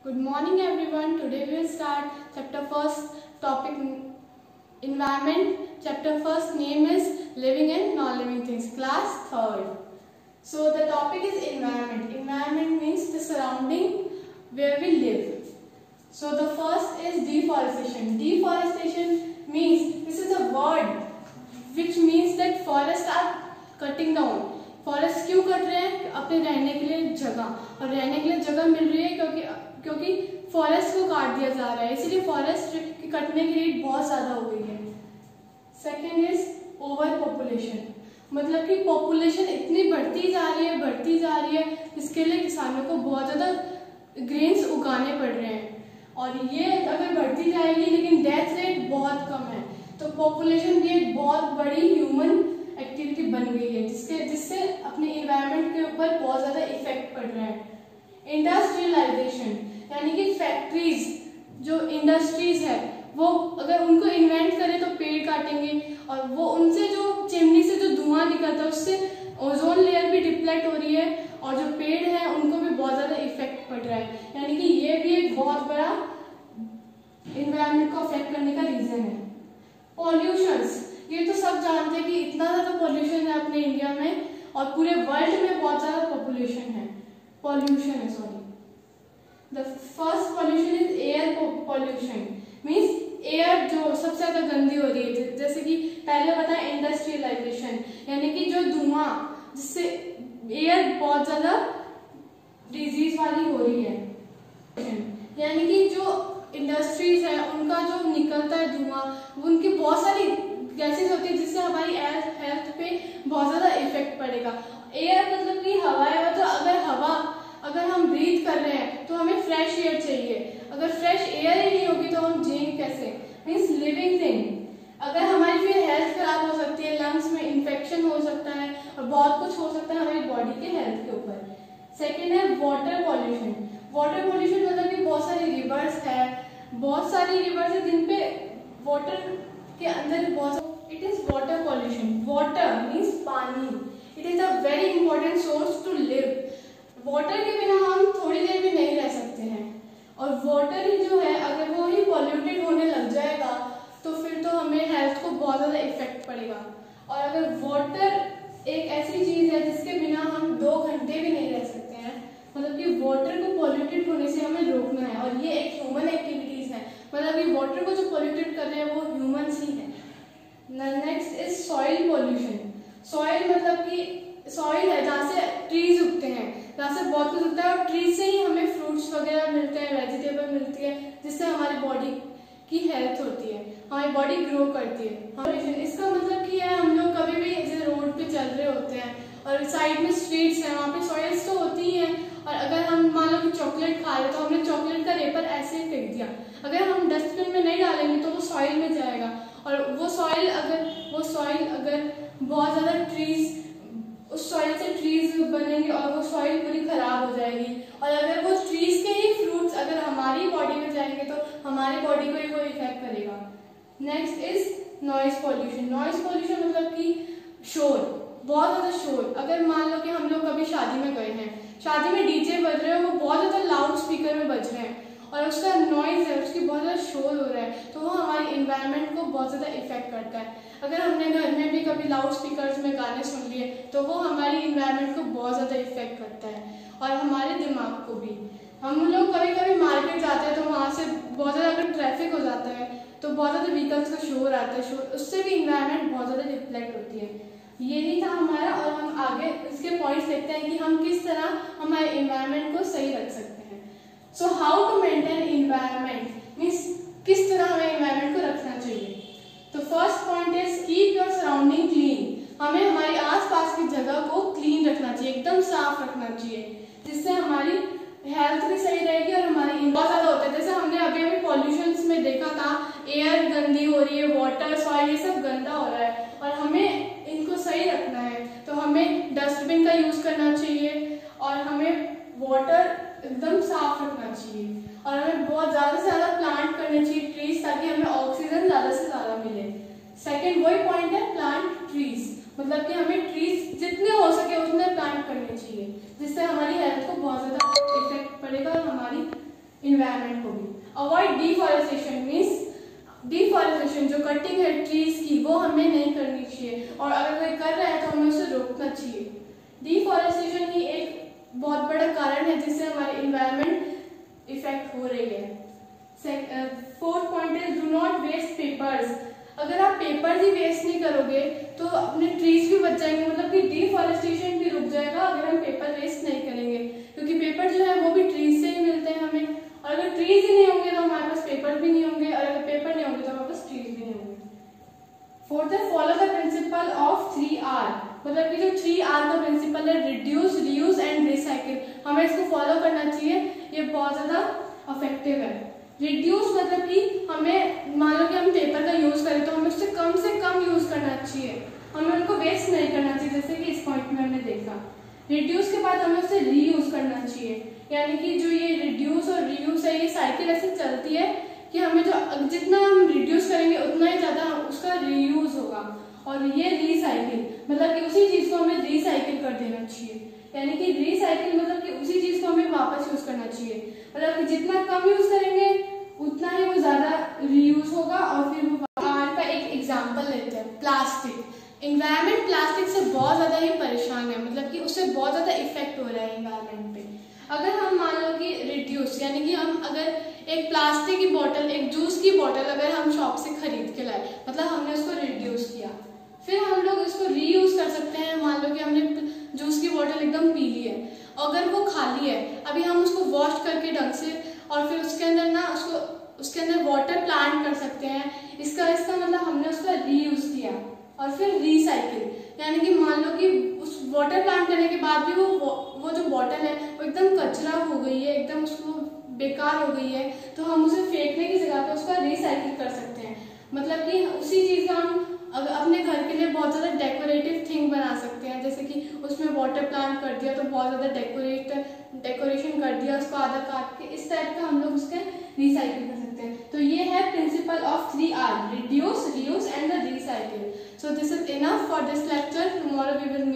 Good morning everyone. Today we will start chapter first topic environment. Chapter first name is living and non-living things. Class 3rd. So the topic is environment. Environment means the surrounding where we live. So the first is deforestation. Deforestation means this is a word which means that forests are cutting down. Forest क्यों cut रहे हैं? अपने रहने के लिए जगह, और रहने के लिए जगह मिल रही है क्योंकि फॉरेस्ट को काट दिया जा रहा है, इसीलिए फॉरेस्ट की कटने की रेट बहुत ज्यादा हो गई है। सेकेंड इज ओवर पॉपुलेशन, मतलब कि पॉपुलेशन इतनी बढ़ती जा रही है इसके लिए किसानों को बहुत ज्यादा ग्रेन्स उगाने पड़ रहे हैं, और ये अगर बढ़ती जाएगी लेकिन डेथ रेट बहुत कम है, तो पॉपुलेशन भी एक बहुत बड़ी ह्यूमन एक्टिविटी बन गई है जिससे अपने इन्वायरमेंट के ऊपर बहुत ज्यादा इफेक्ट पड़ रहा है। इंडस्ट्रियलाइजेशन यानी कि फैक्ट्रीज, जो इंडस्ट्रीज है वो अगर उनको इन्वेंट करें तो पेड़ काटेंगे, और वो उनसे जो चिमनी से जो धुआं निकलता है उससे ओजोन लेयर भी डिप्लेट हो रही है, और जो पेड़ है उनको भी बहुत ज्यादा इफेक्ट पड़ रहा है, यानी कि ये भी एक बहुत बड़ा इन्वायरमेंट को अफेक्ट करने का रीजन है। पॉल्यूशंस, ये तो सब जानते हैं कि इतना ज्यादा पॉल्यूशन है अपने इंडिया में, और पूरे वर्ल्ड में बहुत ज्यादा पॉल्यूशन है। The first pollution is air pollution, means air जो सबसे ज्यादा गंदी हो रही है, जैसे कि पहले बताया इंडस्ट्रियलाइजेशन, यानी कि जो धुआं जिससे एयर बहुत ज्यादा डिजीज वाली हो रही है, यानी कि जो इंडस्ट्रीज है उनका जो निकलता है धुआं, उनकी बहुत सारी गैसेज होती है जिससे हमारी हेल्थ पे बहुत ज्यादा इफेक्ट पड़ेगा। एयर मतलब कि हवा है, तो अगर हम ब्रीथ कर रहे हैं तो हमें फ्रेश एयर चाहिए, अगर फ्रेश एयर ही नहीं होगी तो हम जिएंगे कैसे? Means living thing. अगर हमारी फिर हेल्थ खराब हो सकती है, लंग्स में इन्फेक्शन हो सकता है, और बहुत कुछ हो सकता है हमारी बॉडी के हेल्थ के ऊपर। सेकेंड है वाटर पॉल्यूशन। वाटर पॉल्यूशन मतलब कि बहुत सारी रिवर्स है जिनपे वाटर के अंदर बहुत, it is water pollution. Water means पानी, it is a very important source to live. Water के बिना हम थोड़ी देर भी नहीं रह सकते हैं, और वाटर ही जो है अगर वो ही पॉल्यूटेड होने लग जाएगा तो फिर तो हमें हेल्थ को बहुत ज्यादा इफेक्ट पड़ेगा। और अगर वाटर एक ऐसी चीज है जिसके बिना हम 2 घंटे भी नहीं रह सकते हैं, मतलब कि वाटर को पॉल्यूटेड होने से हमें रोकना है, और ये एक ह्यूमन एक्टिविटीज है, मतलब कि वाटर को जो पॉल्यूटेड कर रहे हैं वो ह्यूमंस ही है। Next is soil pollution. Soil मतलब कि सॉइल है जहाँ से ट्रीज उगते हैं, जहाँ से बहुत कुछ उगता है, और ट्रीज से ही हमें फ्रूट्स वगैरह मिलते हैं, वेजिटेबल मिलती है, जिससे हमारी बॉडी की हेल्थ होती है, हमारी बॉडी ग्रो करती है। इसका मतलब कि है हम लोग कभी भी जैसे रोड पे चल रहे होते हैं और साइड में स्ट्रीट्स हैं, वहाँ पे सॉइल्स तो होती ही हैं, और अगर हम मान लो कि चॉकलेट खा रहे तो हमने चॉकलेट का रेपर ऐसे ही फेंक दिया, अगर हम डस्टबिन में नहीं डालेंगे तो वो सॉइल में जाएगा, और वो सॉइल अगर बहुत ज्यादा ट्रीज, उस सॉइल से ट्रीज बनेंगे और वो सॉइल पूरी खराब हो जाएगी, और अगर वो ट्रीज के ही फ्रूट्स अगर हमारी बॉडी में जाएंगे तो हमारी बॉडी को ही वो इफेक्ट करेगा। Next is noise pollution. Noise pollution मतलब कि शोर, बहुत ज्यादा शोर। अगर मान लो कि हम लोग कभी शादी में गए हैं, शादी में डीजे बज रहे हैं, वो बहुत ज्यादा लाउड स्पीकर में बज रहे हैं, और उसका नॉइज है, उसकी बहुत ज्यादा शोर हो रहा है, तो वो हमारी इन्वायरमेंट को बहुत ज्यादा इफेक्ट करता है। अगर हमने घर में भी कभी लाउड स्पीकर्स में गाने सुन लिए तो वो हमारी इन्वायरमेंट को बहुत ज्यादा इफेक्ट करता है, और हमारे दिमाग को भी। हम लोग कभी कभी मार्केट जाते हैं तो वहाँ से बहुत ज्यादा अगर ट्रैफिक हो जाता है तो बहुत ज्यादा व्हीकल्स का शोर आता है, उससे भी इन्वायरमेंट बहुत ज्यादा रिफ्लेक्ट होती है। यही था हमारा, और हम आगे इसके पॉइंट्स देखते हैं कि हम किस तरह हमारे इन्वायरमेंट को सही रख सकते हैं। So how to maintain environment means किस तरह हमें इन्वायरमेंट को रखना चाहिए। तो first point is keep your surrounding clean. हमें हमारी आसपास की जगह को क्लीन रखना चाहिए, एकदम साफ रखना चाहिए, जिससे हमारी हेल्थ भी सही रहेगी, और हमारी बहुत ज्यादा होता है, जैसे हमने अभी पॉल्यूशंस में देखा था, एयर गंदी हो रही है, वाटर, सॉइल, ये सब गंदा हो रहा है, और हमें इनको सही रखना है तो हमें डस्टबिन का यूज करना चाहिए, और हमें वाटर एकदम साफ रखना चाहिए, और हमें बहुत ज्यादा से ज्यादा प्लांट करने चाहिए ट्रीज, ताकि हमें ऑक्सीजन ज्यादा से ज्यादा मिले। सेकेंड वही पॉइंट है प्लांट ट्रीज, मतलब कि हमें ट्रीज जितने हो सके उतने प्लांट करने चाहिए, जिससे हमारी हेल्थ को बहुत ज्यादा इफेक्ट पड़ेगा और हमारी इन्वायरमेंट को भी। अवॉइड डिफॉरेस्टेशन मीन्स डिफॉरेस्टेशन जो कटिंग है ट्रीज की वो हमें नहीं करनी चाहिए, और अगर कोई कर रहा है तो हमें उसे रोकना चाहिए। डिफॉरेस्टेशन ही एक बहुत बड़ा कारण है जिससे हमारे इन्वायरमेंट इफेक्ट हो रही है। Fourth point is do not waste papers. अगर आप पेपर ही वेस्ट नहीं करोगे तो अपने ट्रीज भी बच जाएंगे, मतलब कि डिफॉरेस्टेशन भी रुक जाएगा अगर हम पेपर वेस्ट नहीं करेंगे, क्योंकि पेपर जो है वो भी ट्रीज से ही मिलते हैं हमें, और अगर ट्रीज ही नहीं होंगे तो हमारे पास पेपर भी नहीं होंगे, और अगर पेपर नहीं होंगे तो हमारे पास ट्रीज भी नहीं होंगे। फोर्थ है follow the principle of 3R, मतलब कि जो 3R का प्रिंसिपल है रिड्यूस, रीयूज एंड रिसाइकिल, हमें इसको फॉलो करना चाहिए, ये बहुत ज्यादा इफेक्टिव है। रिड्यूस मतलब कि हमें मान लो कि हम पेपर का यूज करें तो हमें उससे कम यूज करना चाहिए, हमें उनको वेस्ट नहीं करना चाहिए, जैसे कि इस पॉइंट में हमने देखा। रिड्यूस के बाद हमें उससे रीयूज करना चाहिए, यानी कि जो ये रिड्यूस और रीयूज है ये साइकिल ऐसे चलती है कि हमें जो जितना हम रिड्यूस करेंगे उतना ही ज्यादा उसका रीयूज होगा, और ये रिसाइकिल मतलब कि उसी चीज को हमें रिसाइकिल कर देना चाहिए, यानी कि रिसाइकिल मतलब कि उसी चीज को हमें वापस यूज करना चाहिए, मतलब कि जितना कम यूज करेंगे उतना ही वो ज्यादा रीयूज होगा। और फिर वो आर का एक एग्जांपल लेते हैं, प्लास्टिक। एनवायरनमेंट प्लास्टिक से बहुत ज्यादा ही परेशान है, मतलब कि उससे बहुत ज्यादा इफेक्ट हो रहा है एनवायरनमेंट पे। अगर हम मान लो कि रिड्यूस यानी कि हम अगर एक प्लास्टिक की बोतल, एक जूस की बोतल अगर हम शॉप से खरीद के लाए, मतलब हमने उसको रिड्यूस किया, फिर हम लोग इसको रीयूज कर सकते हैं। मान लो कि हमने जूस की बोतल एकदम पी ली है, अगर वो खाली है, अभी हम उसको वॉश करके ढंग से और फिर उसके अंदर ना उसके अंदर वाटर प्लांट कर सकते हैं। इसका मतलब हमने उसका रीयूज किया। और फिर रिसाइकिल, यानी कि मान लो कि उस वाटर प्लांट करने के बाद भी वो जो बॉटल है वो एकदम कचरा हो गई है, एकदम उसको बेकार हो गई है, तो हम उसे फेंकने की जगह पे उसका रिसाइकिल कर सकते हैं। मतलब कि उसी चीज का हम अपने घर के लिए बहुत ज्यादा डेकोरेटिव थिंग बना सकते हैं, जैसे कि उसमें वाटर प्लांट कर दिया तो बहुत ज्यादा डेकोरेशन कर दिया, उसको आधा काट के, इस टाइप का हम लोग उसके रिसाइकिल कर सकते हैं। तो ये है principle of 3R, reduce, reuse and the recycle. So this is enough for this lecture. Tomorrow we will meet